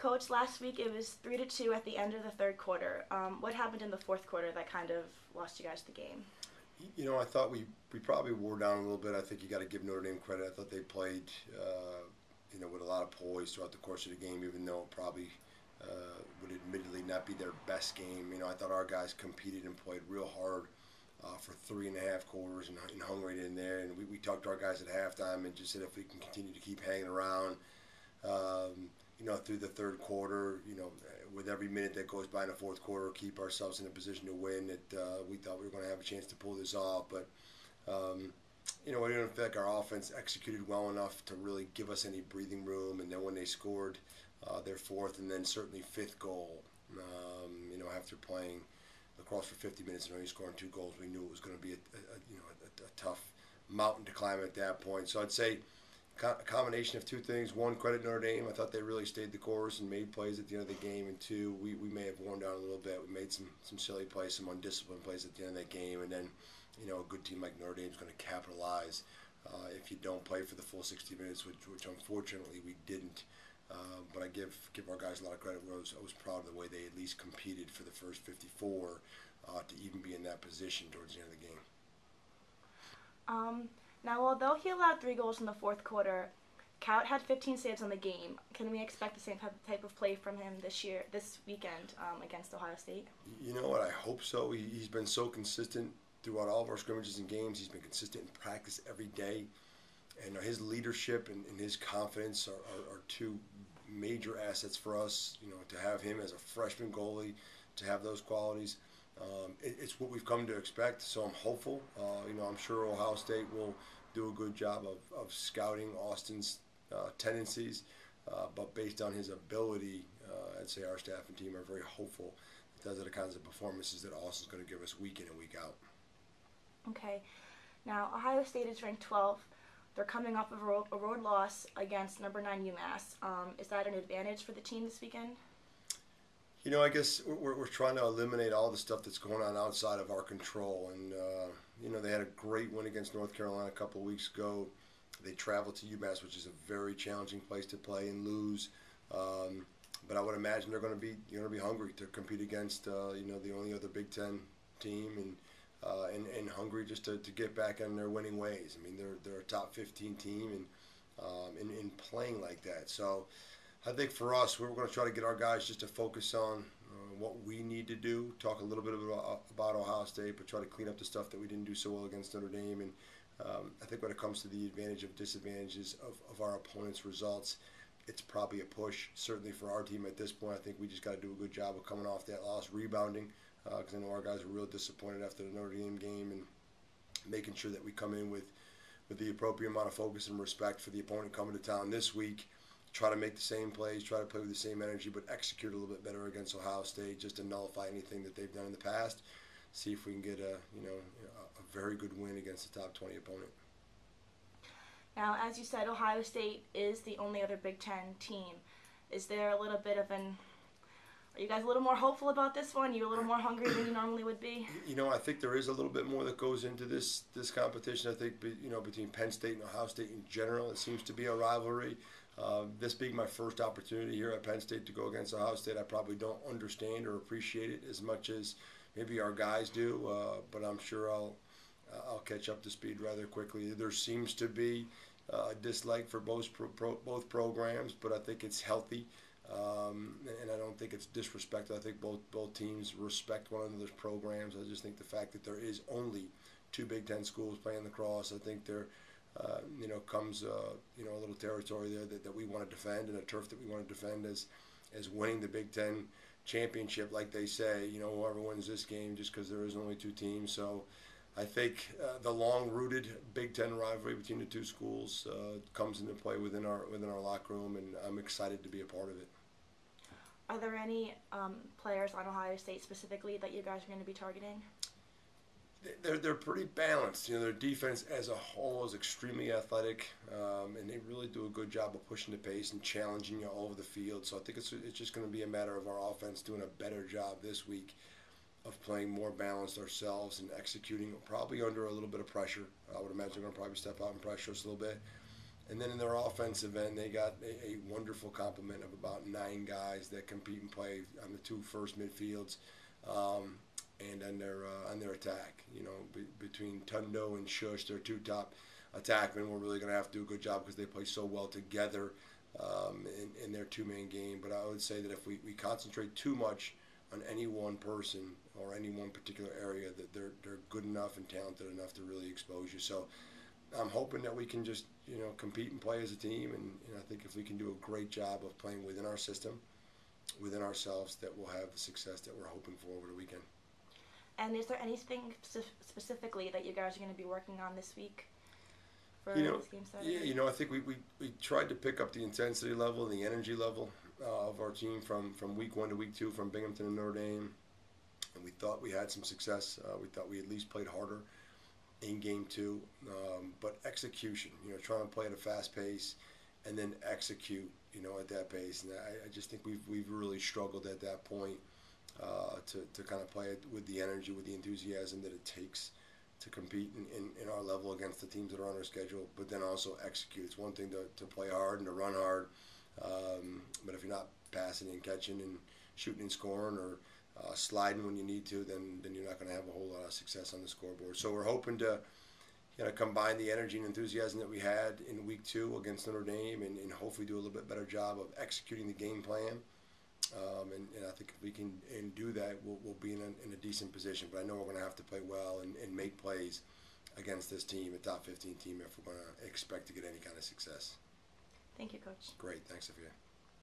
Coach, last week it was 3-2 at the end of the third quarter. What happened in the fourth quarter that kind of lost you guys the game? I thought we probably wore down a little bit. I think you got to give Notre Dame credit. I thought they played, with a lot of poise throughout the course of the game, even though it probably would admittedly not be their best game. I thought our guys competed and played real hard for 3.5 quarters and hung right in there. And we talked to our guys at halftime and just said if we can continue to keep hanging around, through the third quarter, with every minute that goes by in the fourth quarter, keep ourselves in a position to win. We thought we were going to have a chance to pull this off, but we didn't feel like our offense executed well enough to really give us any breathing room. And then when they scored their fourth and then certainly fifth goal, after playing Lacrosse for 50 minutes and only scoring 2 goals, we knew it was going to be a tough mountain to climb at that point. So I'd say a combination of two things. One, credit Notre Dame. I thought they really stayed the course and made plays at the end of the game. And two, we may have worn down a little bit. We made some silly plays, some undisciplined plays at the end of that game. And then, a good team like Notre Dame is going to capitalize if you don't play for the full 60 minutes, which unfortunately we didn't. But I give our guys a lot of credit. I was proud of the way they at least competed for the first 54 to even be in that position towards the end of the game. Now, although he allowed 3 goals in the fourth quarter, Kaut had 15 saves on the game. Can we expect the same type of play from him this weekend against Ohio State? You know what? I hope so. He's been so consistent throughout all of our scrimmages and games. He's been consistent in practice every day. And his leadership and his confidence are two major assets for us. To have him as a freshman goalie, to have those qualities. It's what we've come to expect, so I'm hopeful. I'm sure Ohio State will do a good job of scouting Austin's tendencies, but based on his ability, I'd say our staff and team are very hopeful that those are the kinds of performances that Austin's going to give us week in and week out. Okay. Now, Ohio State is ranked 12th. They're coming off of a road loss against number 9 UMass. Is that an advantage for the team this weekend? I guess we're trying to eliminate all the stuff that's going on outside of our control. And, they had a great win against North Carolina a couple of weeks ago. They traveled to UMass, which is a very challenging place to play and lose. But I would imagine they're going to be hungry to compete against, the only other Big Ten team and hungry just to get back on their winning ways. They're a top 15 team and in playing like that. So I think for us, we're going to try to get our guys just to focus on what we need to do, talk a little bit about Ohio State, but try to clean up the stuff that we didn't do so well against Notre Dame. And I think when it comes to the advantage of disadvantages of our opponent's results, it's probably a push, certainly for our team at this point. I think we just got to do a good job of coming off that loss, rebounding, because I know our guys were real disappointed after the Notre Dame game, and making sure that we come in with the appropriate amount of focus and respect for the opponent coming to town this week. Try to make the same plays, try to play with the same energy, but execute a little bit better against Ohio State, just to nullify anything that they've done in the past. See if we can get a very good win against a top 20 opponent. Now, as you said, Ohio State is the only other Big Ten team. Is there a little bit of are you guys a little more hopeful about this one? You're a little more hungry than you normally would be? I think there is a little bit more that goes into this competition. I think, between Penn State and Ohio State in general, it seems to be a rivalry. This being my first opportunity here at Penn State to go against Ohio State, I probably don't understand or appreciate it as much as maybe our guys do, but I'm sure I'll catch up to speed rather quickly. There seems to be a dislike for both programs, but I think it's healthy, and I don't think it's disrespectful. I think both teams respect one another's programs. I just think the fact that there is only 2 Big Ten schools playing lacrosse, I think there comes a little territory there that we want to defend, and a turf that we want to defend as winning the Big Ten championship, like they say, whoever wins this game, just because there is only 2 teams. So I think the long-rooted Big Ten rivalry between the 2 schools comes into play within our locker room, and I'm excited to be a part of it. Are there any players on Ohio State specifically that you guys are going to be targeting? They're pretty balanced. Their defense as a whole is extremely athletic, and they really do a good job of pushing the pace and challenging you all over the field. So I think it's just going to be a matter of our offense doing a better job this week of playing more balanced ourselves and executing probably under a little bit of pressure. I would imagine they're going to probably step out and pressure us a little bit. And then in their offensive end, they got a wonderful complement of about 9 guys that compete and play on the 2 first midfields, and on their attack. Between Tundo and Shush, their 2 top attackmen, we're really going to have to do a good job because they play so well together in their 2-man game. But I would say that if we concentrate too much on any one person or any one particular area, that they're good enough and talented enough to really expose you. So I'm hoping that we can just compete and play as a team, and I think if we can do a great job of playing within our system, within ourselves, that we'll have the success that we're hoping for over the weekend. And is there anything specifically that you guys are going to be working on this week for You know, this game Saturday? yeah, I think we tried to pick up the intensity level, the energy level of our team from week 1 to week 2, from Binghamton and Notre Dame, and we thought we had some success. We thought we at least played harder in game 2, but execution, trying to play at a fast pace and then execute, at that pace. And I just think we've really struggled at that point to kind of play it with the energy, with the enthusiasm that it takes to compete in our level against the teams that are on our schedule, but then also execute. It's one thing to play hard and to run hard, but if you're not passing and catching and shooting and scoring, or sliding when you need to, then you're not going to have a whole lot of success on the scoreboard. So we're hoping to combine the energy and enthusiasm that we had in week 2 against Notre Dame, and hopefully do a little bit better job of executing the game plan. And I think if we can do that, we'll be in a decent position. But I know we're going to have to play well and make plays against this team, a top 15 team, if we're going to expect to get any kind of success. Thank you, Coach. Great. Thanks, Sophia.